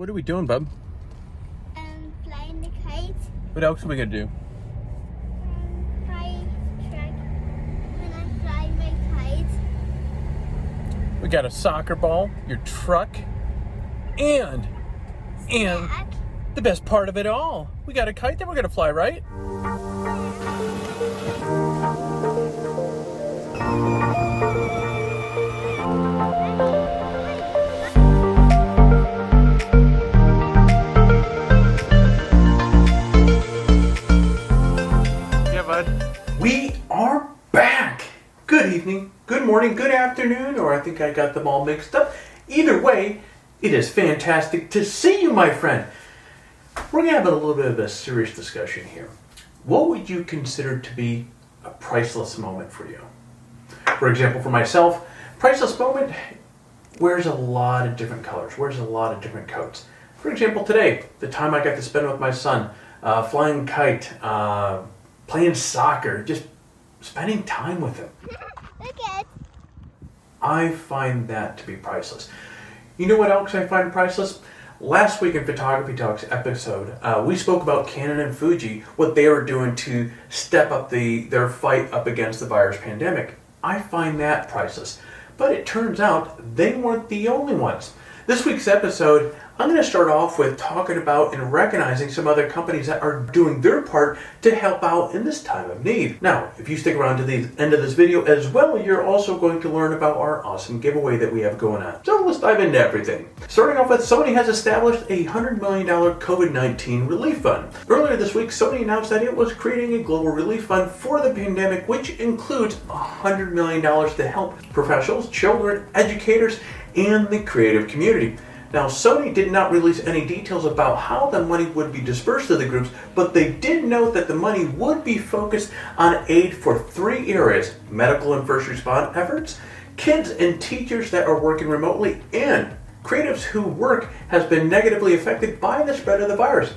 What are we doing, bub? Flying the kite. What else are we gonna do? Fly track when I fly my kite. We got a soccer ball, your truck, and Snack. the best part of it all, we got a kite that we're gonna fly, right? Yeah, bud. We are back. Good evening, good morning, good afternoon, or I think I got them all mixed up. Either way, it is fantastic to see you, my friend. We're going to have a little bit of a serious discussion here. What would you consider to be a priceless moment for you? For example, for myself, priceless moment wears a lot of different colors, wears a lot of different coats. For example, today, the time I got to spend with my son, flying kite, playing soccer, just spending time with him. Okay. I find that to be priceless. You know what else I find priceless? Last week in Photography Talk's episode, we spoke about Canon and Fuji, what they were doing to step up their fight up against the virus pandemic. I find that priceless. But it turns out they weren't the only ones. This week's episode, I'm going to start off with talking about and recognizing some other companies that are doing their part to help out in this time of need. Now, if you stick around to the end of this video as well, you're also going to learn about our awesome giveaway that we have going on. So let's dive into everything. Starting off with, Sony has established a $100 million COVID-19 relief fund. Earlier this week, Sony announced that it was creating a global relief fund for the pandemic, which includes $100 million to help professionals, children, educators, and the creative community. Now, Sony did not release any details about how the money would be dispersed to the groups, but they did note that the money would be focused on aid for three areas: medical and first respond efforts, kids and teachers that are working remotely, and creatives whose work has been negatively affected by the spread of the virus.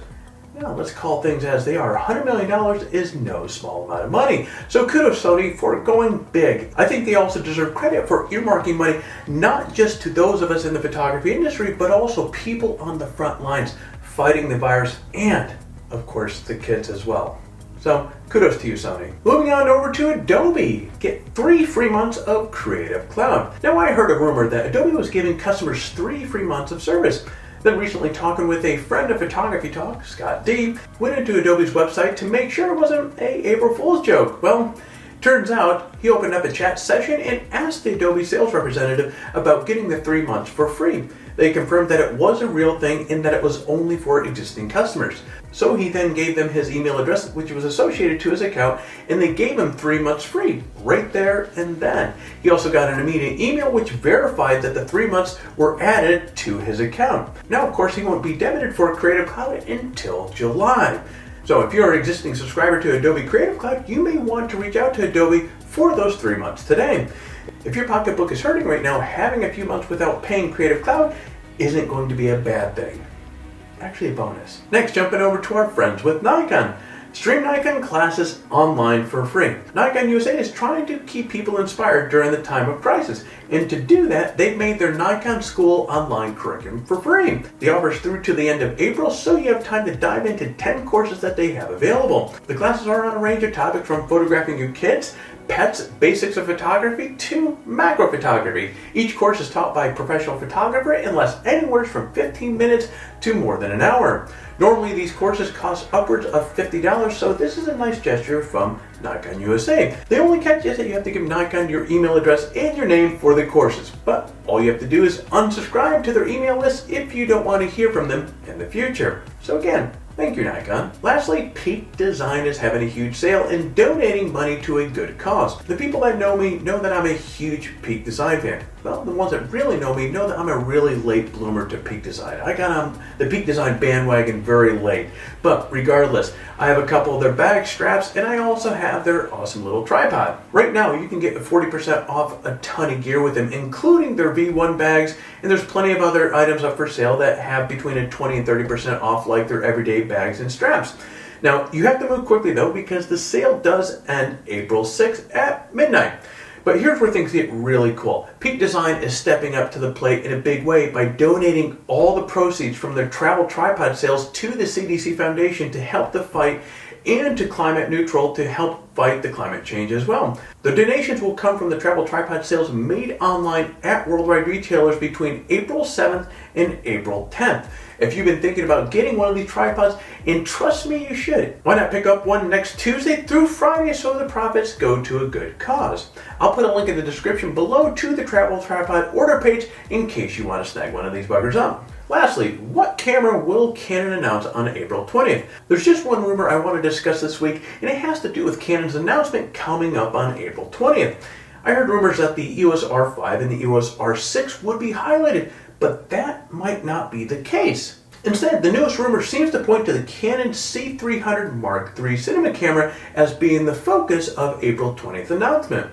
Now, let's call things as they are. $100 million is no small amount of money. So kudos, Sony, for going big. I think they also deserve credit for earmarking money, not just to those of us in the photography industry, but also people on the front lines fighting the virus and, of course, the kids as well. So kudos to you, Sony. Moving on over to Adobe. Get 3 free months of Creative Cloud. Now, I heard a rumor that Adobe was giving customers 3 free months of service. Then recently, talking with a friend of Photography Talk, Scott D, went into Adobe's website to make sure it wasn't a April Fool's joke. Well, turns out he opened up a chat session and asked the Adobe sales representative about getting the 3 months for free. They confirmed that it was a real thing and that it was only for existing customers. So he then gave them his email address, which was associated to his account, and they gave him 3 months free, right there and then. He also got an immediate email which verified that the 3 months were added to his account. Now, of course, he won't be debited for Creative Cloud until July. So if you're an existing subscriber to Adobe Creative Cloud, you may want to reach out to Adobe for those 3 months today. If your pocketbook is hurting right now, having a few months without paying Creative Cloud isn't going to be a bad thing. Actually a bonus. Next, jumping over to our friends with Nikon. Stream Nikon classes online for free. Nikon USA is trying to keep people inspired during the time of crisis, and to do that, they've made their Nikon School online curriculum for free. The offer is through to the end of April, so you have time to dive into 10 courses that they have available. The classes are on a range of topics from photographing your kids, pets, basics of photography, to macro photography. Each course is taught by a professional photographer and lasts anywhere from 15 minutes to more than an hour. Normally, these courses cost upwards of $50, so this is a nice gesture from Nikon USA. The only catch is that you have to give Nikon your email address and your name for the courses, but all you have to do is unsubscribe to their email list if you don't want to hear from them in the future. So again, thank you, Nikon. Lastly, Peak Design is having a huge sale and donating money to a good cause. The people that know me know that I'm a huge Peak Design fan. Well, the ones that really know me know that I'm a really late bloomer to Peak Design. I got on the Peak Design bandwagon very late. But regardless, I have a couple of their bag straps and I also have their awesome little tripod. Right now, you can get 40% off a ton of gear with them, including their V1 bags, and there's plenty of other items up for sale that have between a 20 and 30% off, like their everyday bags and straps. Now, you have to move quickly though, because the sale does end April 6th at midnight. But here's where things get really cool. Peak Design is stepping up to the plate in a big way by donating all the proceeds from their travel tripod sales to the CDC Foundation to help the fight and to Climate Neutral to help fight the climate change as well. The donations will come from the travel tripod sales made online at worldwide retailers between April 7th and April 10th. If you've been thinking about getting one of these tripods, and trust me, you should, why not pick up one next Tuesday through Friday so the profits go to a good cause? I'll put a link in the description below to the travel tripod order page in case you want to snag one of these buggers up. Lastly, what camera will Canon announce on April 20th? There's just one rumor I want to discuss this week, and it has to do with Canon's announcement coming up on April 20th. I heard rumors that the EOS R5 and the EOS R6 would be highlighted, but that might not be the case. Instead, the newest rumor seems to point to the Canon C300 Mark III cinema camera as being the focus of April 20th announcement.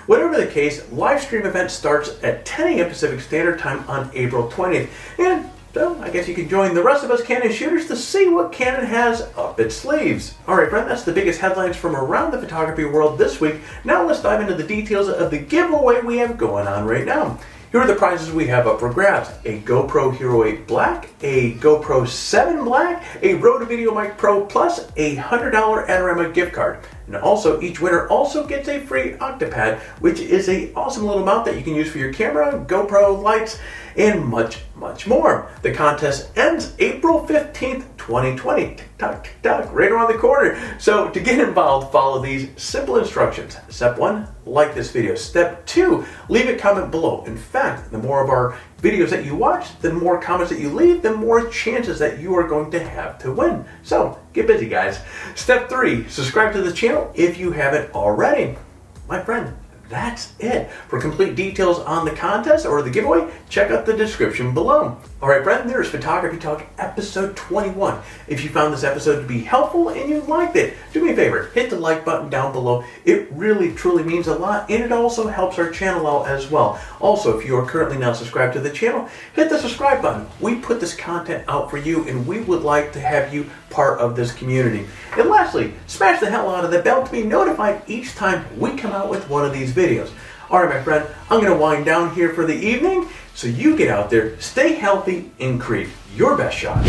Whatever the case, live stream event starts at 10 a.m. Pacific Standard Time on April 20th, and so I guess you can join the rest of us Canon shooters to see what Canon has up its sleeves. Alright friend, that's the biggest headlines from around the photography world this week. Now let's dive into the details of the giveaway we have going on right now. Here are the prizes we have up for grabs: a GoPro Hero 8 Black, a GoPro 7 Black, a Rode VideoMic Pro Plus, a $100 Adorama gift card. And also, each winner also gets a free Octopad, which is an awesome little mount that you can use for your camera, GoPro lights, and much, much more. The contest ends April 15th, 2020. Tick-tock, tick-tock, right around the corner. So to get involved, follow these simple instructions. Step 1, like this video. Step 2, leave a comment below. In fact, the more of our videos that you watch, the more comments that you leave, the more chances that you are going to have to win. So get busy, guys. Step 3, subscribe to the channel if you haven't already. My friend, that's it. For complete details on the contest or the giveaway, check out the description below. Alright friend, there's Photography Talk episode 21. If you found this episode to be helpful and you liked it, do me a favor, hit the like button down below. It really truly means a lot, and it also helps our channel out as well. Also, if you are currently not subscribed to the channel, hit the subscribe button. We put this content out for you, and we would like to have you part of this community. And lastly, smash the hell out of the bell to be notified each time we come out with one of these videos. Alright my friend, I'm going to wind down here for the evening, so you get out there, stay healthy, and create your best shot.